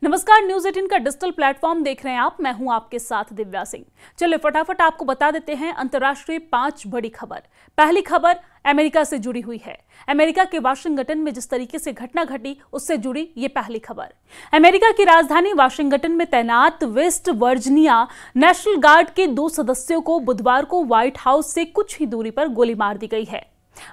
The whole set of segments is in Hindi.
नमस्कार, न्यूज 18 का डिजिटल प्लेटफॉर्म देख रहे हैं आप। मैं हूं आपके साथ दिव्या सिंह। चलिए फटाफट आपको बता देते हैं अंतर्राष्ट्रीय 5 बड़ी खबर। पहली खबर अमेरिका से जुड़ी हुई है। अमेरिका के वाशिंगटन में जिस तरीके से घटना घटी उससे जुड़ी ये पहली खबर। अमेरिका की राजधानी वाशिंगटन में तैनात वेस्ट वर्जीनिया नेशनल गार्ड के 2 सदस्यों को बुधवार को व्हाइट हाउस से कुछ ही दूरी पर गोली मार दी गई है।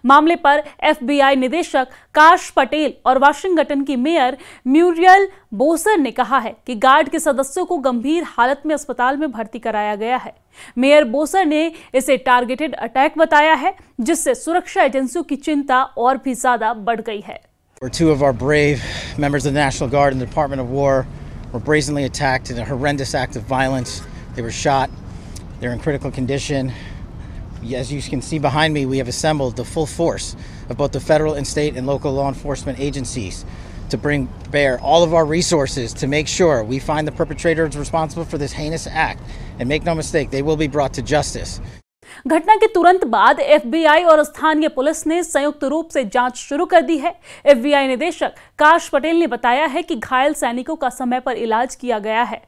मामले पर FBI निदेशक काश पटेल और वाशिंगटन की मेयर म्यूरियल बोसर ने कहा है कि गार्ड के सदस्यों को गंभीर हालत में अस्पताल में भर्ती कराया गया है। मेयर बोसर ने इसे टारगेटेड अटैक बताया है, जिससे सुरक्षा एजेंसियों की चिंता और भी ज्यादा बढ़ गई है। Two of our brave members of the National Guard and the Department of War were brazenly attacked in a horrendous act of violence. They were shot. They're in critical condition. As you can see behind me, we have assembled the full force of both the federal and state and local law enforcement agencies to bring bear all of our resources to make sure we find the perpetrators responsible for this heinous act. And make no mistake, they will be brought to justice. घटना के तुरंत बाद FBI और स्थानीय पुलिस ने संयुक्त रूप से जांच शुरू कर दी है। FBI निदेशक काश पटेल ने बताया है कि घायल सैनिकों का समय पर इलाज किया गया है।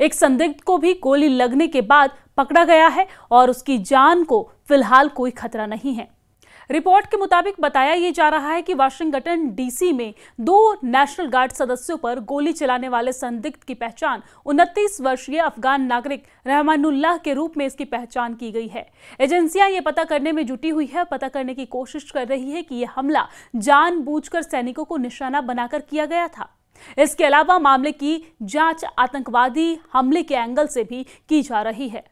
एक संदिग्ध को भी गोली लगने के बाद पकड़ा गया है और उसकी जान को फिलहाल कोई खतरा नहीं है। रिपोर्ट के मुताबिक बताया यह जा रहा है कि वाशिंगटन DC में 2 नेशनल गार्ड सदस्यों पर गोली चलाने वाले संदिग्ध की पहचान 29 वर्षीय अफगान नागरिक रहमानुल्लाह के रूप में इसकी पहचान की गई है। एजेंसियां ये पता करने में जुटी हुई है, पता करने की कोशिश कर रही है कि यह हमला जानबूझकर सैनिकों को निशाना बनाकर किया गया था। इसके अलावा मामले की जांच आतंकवादी हमले के एंगल से भी की जा रही है।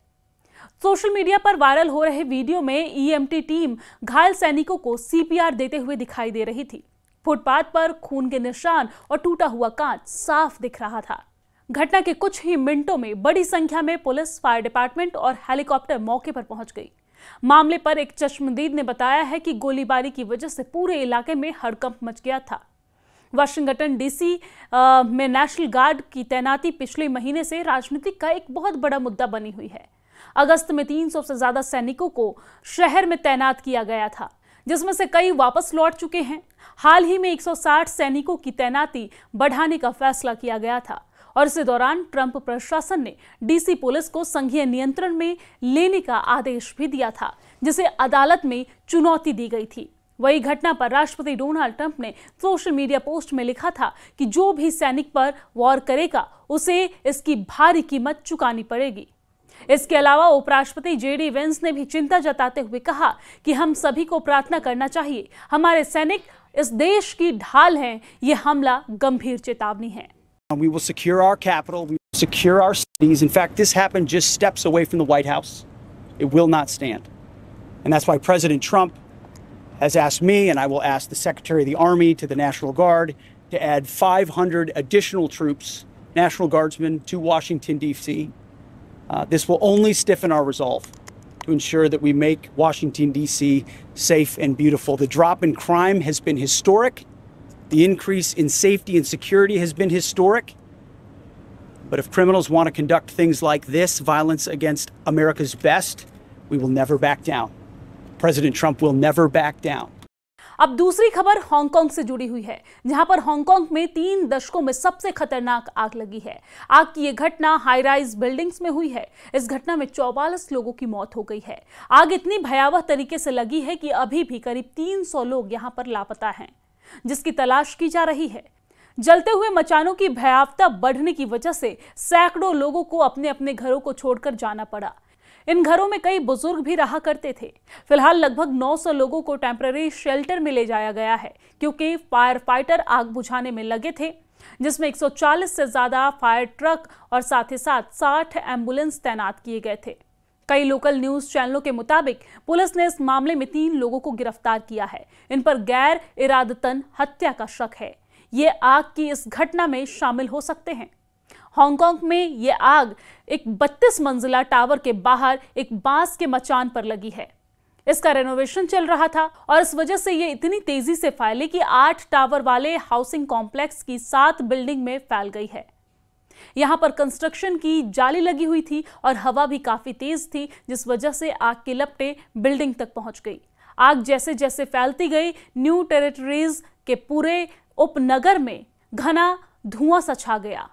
सोशल मीडिया पर वायरल हो रहे वीडियो में EMT टीम घायल सैनिकों को CPR देते हुए दिखाई दे रही थी। फुटपाथ पर खून के निशान और टूटा हुआ कांच साफ दिख रहा था। घटना के कुछ ही मिनटों में बड़ी संख्या में पुलिस, फायर डिपार्टमेंट और हेलीकॉप्टर मौके पर पहुंच गई। मामले पर एक चश्मदीद ने बताया है कि गोलीबारी की वजह से पूरे इलाके में हड़कंप मच गया था। वाशिंगटन DC में नेशनल गार्ड की तैनाती पिछले महीने से राजनीति का एक बहुत बड़ा मुद्दा बनी हुई है। अगस्त में 300 से ज्यादा सैनिकों को शहर में तैनात किया गया था, जिसमें से कई वापस लौट चुके हैं। हाल ही में 160 सैनिकों की तैनाती बढ़ाने का फैसला किया गया था और इसी दौरान ट्रंप प्रशासन ने DC पुलिस को संघीय नियंत्रण में लेने का आदेश भी दिया था, जिसे अदालत में चुनौती दी गई थी। वही घटना पर राष्ट्रपति डोनाल्ड ट्रंप ने सोशल मीडिया पोस्ट में लिखा था कि जो भी सैनिक पर वॉर करेगा उसे इसकी भारी कीमत चुकानी पड़ेगी। इसके अलावा उपराष्ट्रपति JD वेंस ने भी चिंता जताते हुए कहा कि हम सभी को प्रार्थना करना चाहिए। हमारे सैनिक इस देश की ढाल हैं। यह हमला गंभीर चेतावनी है। We will secure our capital, we will secure our cities. In fact, this happened just steps away from the White House. It will not stand. And that's why President Trump has asked me, and I will ask the Secretary of the Army, to the National Guard, to add 500 additional troops, National Guardsmen, to Washington, D.C. This will only stiffen our resolve to ensure that we make Washington, D.C. safe and beautiful. The drop in crime has been historic. The increase in safety and security has been historic. But if criminals want to conduct things like this, violence against America's best, we will never back down. President Trump will never back down. अब दूसरी खबर हांगकांग से जुड़ी हुई है, जहां पर हांगकांग में 3 दशकों में सबसे खतरनाक आग लगी है। आग की यह घटना हाई राइज बिल्डिंग्स में हुई है। इस घटना में 44 लोगों की मौत हो गई है। आग इतनी भयावह तरीके से लगी है कि अभी भी करीब 300 लोग यहां पर लापता हैं, जिसकी तलाश की जा रही है। जलते हुए मचानों की भयावहता बढ़ने की वजह से सैकड़ों लोगों को अपने अपने घरों को छोड़कर जाना पड़ा। इन घरों में कई बुजुर्ग भी रहा करते थे। फिलहाल लगभग 900 लोगों को टेम्पररी शेल्टर में ले जाया गया है, क्योंकि फायर फाइटर आग बुझाने में लगे थे, जिसमें 140 से ज्यादा फायर ट्रक और साथ ही साथ 60 एम्बुलेंस तैनात किए गए थे। कई लोकल न्यूज चैनलों के मुताबिक पुलिस ने इस मामले में 3 लोगों को गिरफ्तार किया है। इन पर गैर इरादतन हत्या का शक है। ये आग की इस घटना में शामिल हो सकते हैं। हांगकांग में यह आग एक 32 मंजिला टावर के बाहर एक बांस के मचान पर लगी है। इसका रेनोवेशन चल रहा था और इस वजह से यह इतनी तेजी से फैली कि 8 टावर वाले हाउसिंग कॉम्प्लेक्स की 7 बिल्डिंग में फैल गई है। यहां पर कंस्ट्रक्शन की जाली लगी हुई थी और हवा भी काफी तेज थी, जिस वजह से आग की लपटें बिल्डिंग तक पहुंच गई। आग जैसे जैसे फैलती गई, न्यू टेरिटरीज के पूरे उपनगर में घना धुआं सा छा गया।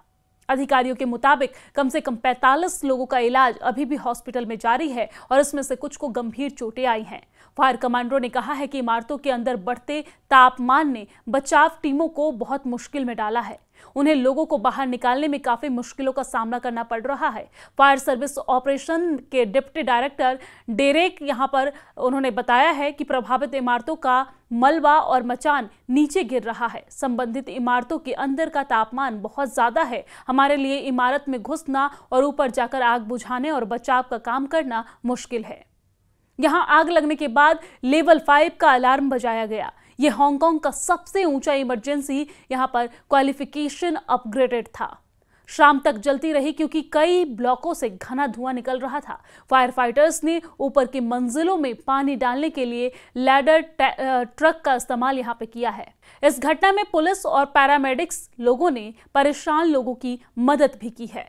अधिकारियों के मुताबिक कम से कम 45 लोगों का इलाज अभी भी हॉस्पिटल में जारी है और इसमें से कुछ को गंभीर चोटें आई हैं। फायर कमांडरों ने कहा है कि इमारतों के अंदर बढ़ते तापमान ने बचाव टीमों को बहुत मुश्किल में डाला है। उन्हें लोगों को बाहर निकालने में काफी मुश्किलों का सामना करना पड़ रहा है। फायर सर्विस ऑपरेशन के डिप्टी डायरेक्टर डेरेक यहां पर उन्होंने बताया है कि प्रभावित इमारतों का मलबा और मचान नीचे गिर रहा है। संबंधित इमारतों के अंदर का तापमान बहुत ज्यादा है। हमारे लिए इमारत में घुसना और ऊपर जाकर आग बुझाने और बचाव का काम करना मुश्किल है। यहां आग लगने के बाद लेवल 5 का अलार्म बजाया गया। यह हांगकांग का सबसे ऊंचा इमरजेंसी यहां पर क्वालिफिकेशन अपग्रेडेड था। शाम तक जलती रही क्योंकि कई ब्लॉकों से घना धुआं निकल रहा था। फायर फाइटर्स ने ऊपर की मंजिलों में पानी डालने के लिए लैडर ट्रक का इस्तेमाल यहां पे किया है। इस घटना में पुलिस और पैरामेडिक्स लोगों ने परेशान लोगों की मदद भी की है।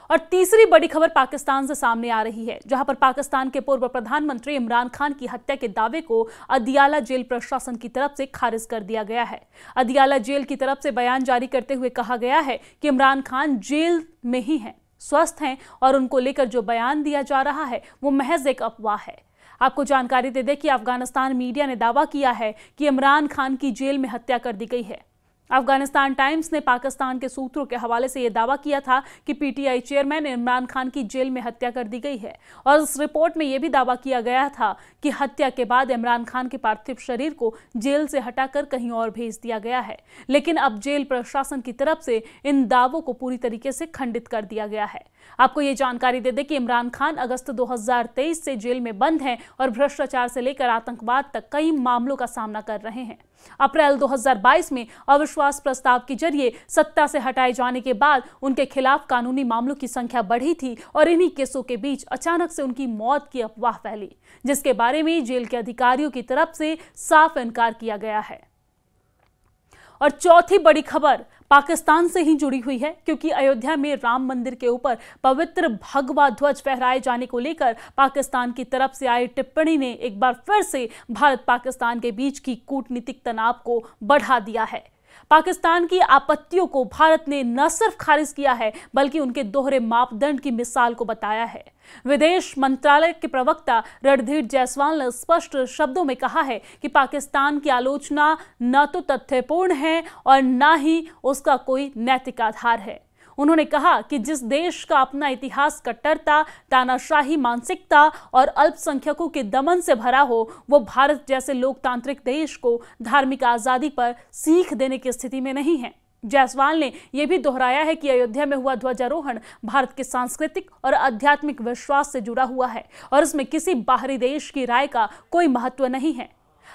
और तीसरी बड़ी खबर पाकिस्तान से सामने आ रही है, जहां पर पाकिस्तान के पूर्व प्रधानमंत्री इमरान खान की हत्या के दावे को अदियाला जेल प्रशासन की तरफ से खारिज कर दिया गया है। अदियाला जेल की तरफ से बयान जारी करते हुए कहा गया है कि इमरान खान जेल में ही हैं, स्वस्थ हैं और उनको लेकर जो बयान दिया जा रहा है वो महज एक अफवाह है। आपको जानकारी दे दें कि अफगानिस्तान मीडिया ने दावा किया है कि इमरान खान की जेल में हत्या कर दी गई है। अफगानिस्तान टाइम्स ने पाकिस्तान के सूत्रों के हवाले से यह दावा किया था कि पीटीआई चेयरमैन इमरान खान की जेल में हत्या कर दी गई है और उस रिपोर्ट में यह भी दावा किया गया था कि हत्या के बाद इमरान खान के पार्थिव शरीर को जेल से हटाकर कहीं और भेज दिया गया है। लेकिन अब जेल प्रशासन की तरफ से इन दावों को पूरी तरीके से खंडित कर दिया गया है। आपको ये जानकारी दे दें कि इमरान खान अगस्त 2023 से जेल में बंद हैं और भ्रष्टाचार से लेकर आतंकवाद तक कई मामलों का सामना कर रहे हैं। अप्रैल 2022 में अविश्वास प्रस्ताव के जरिए सत्ता से हटाए जाने के बाद उनके खिलाफ कानूनी मामलों की संख्या बढ़ी थी और इन्हीं केसों के बीच अचानक से उनकी मौत की अफवाह फैली, जिसके बारे में जेल के अधिकारियों की तरफ से साफ इनकार किया गया है। और चौथी बड़ी खबर पाकिस्तान से ही जुड़ी हुई है, क्योंकि अयोध्या में राम मंदिर के ऊपर पवित्र भगवा ध्वज फहराए जाने को लेकर पाकिस्तान की तरफ से आई टिप्पणी ने एक बार फिर से भारत पाकिस्तान के बीच की कूटनीतिक तनाव को बढ़ा दिया है। पाकिस्तान की आपत्तियों को भारत ने न सिर्फ खारिज किया है बल्कि उनके दोहरे मापदंड की मिसाल को बताया है। विदेश मंत्रालय के प्रवक्ता रणधीर जायसवाल ने स्पष्ट शब्दों में कहा है कि पाकिस्तान की आलोचना न तो तथ्यपूर्ण है और न ही उसका कोई नैतिक आधार है। उन्होंने कहा कि जिस देश का अपना इतिहास कट्टरता, तानाशाही मानसिकता और अल्पसंख्यकों के दमन से भरा हो, वो भारत जैसे लोकतांत्रिक देश को धार्मिक आजादी पर सीख देने की स्थिति में नहीं है। जायसवाल ने यह भी दोहराया है कि अयोध्या में हुआ ध्वजारोहण भारत के सांस्कृतिक और आध्यात्मिक विश्वास से जुड़ा हुआ है और इसमें किसी बाहरी देश की राय का कोई महत्व नहीं है।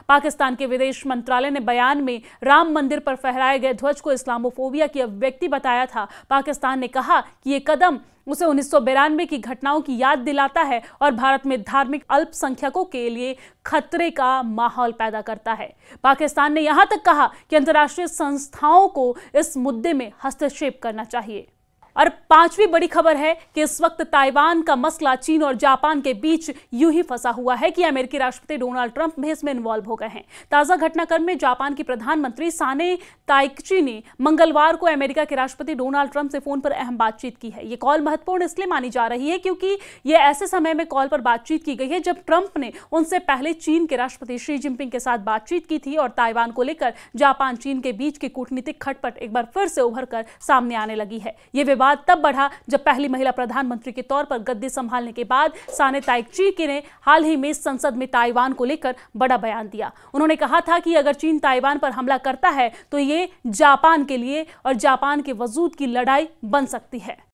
पाकिस्तान के विदेश मंत्रालय ने बयान में राम मंदिर पर फहराए गए ध्वज को इस्लामोफोबिया की अभिव्यक्ति बताया था। पाकिस्तान ने कहा कि ये कदम उसे 1992 की घटनाओं की याद दिलाता है और भारत में धार्मिक अल्पसंख्यकों के लिए खतरे का माहौल पैदा करता है। पाकिस्तान ने यहां तक कहा कि अंतर्राष्ट्रीय संस्थाओं को इस मुद्दे में हस्तक्षेप करना चाहिए। और पांचवी बड़ी खबर है कि इस वक्त ताइवान का मसला चीन और जापान के बीच यूं ही फंसा हुआ है कि अमेरिकी राष्ट्रपति डोनाल्ड ट्रंप भी इसमें इन्वॉल्व हो गए हैं। ताजा घटनाक्रम में जापान की प्रधानमंत्री साने ताइची ने मंगलवार को अमेरिका के राष्ट्रपति डोनाल्ड ट्रंप से फोन पर अहम बातचीत की है। ये कॉल महत्वपूर्ण इसलिए मानी जा रही है क्योंकि ये ऐसे समय में कॉल पर बातचीत की गई है जब ट्रंप ने उनसे पहले चीन के राष्ट्रपति शी जिनपिंग के साथ बातचीत की थी और ताइवान को लेकर जापान चीन के बीच की कूटनीतिक खटपट एक बार फिर से उभर कर सामने आने लगी है। ये विवाद तब बढ़ा जब पहली महिला प्रधानमंत्री के तौर पर गद्दी संभालने के बाद साने ताइची ने हाल ही में संसद में ताइवान को लेकर बड़ा बयान दिया। उन्होंने कहा था कि अगर चीन ताइवान पर हमला करता है तो ये जापान के लिए और जापान के वजूद की लड़ाई बन सकती है।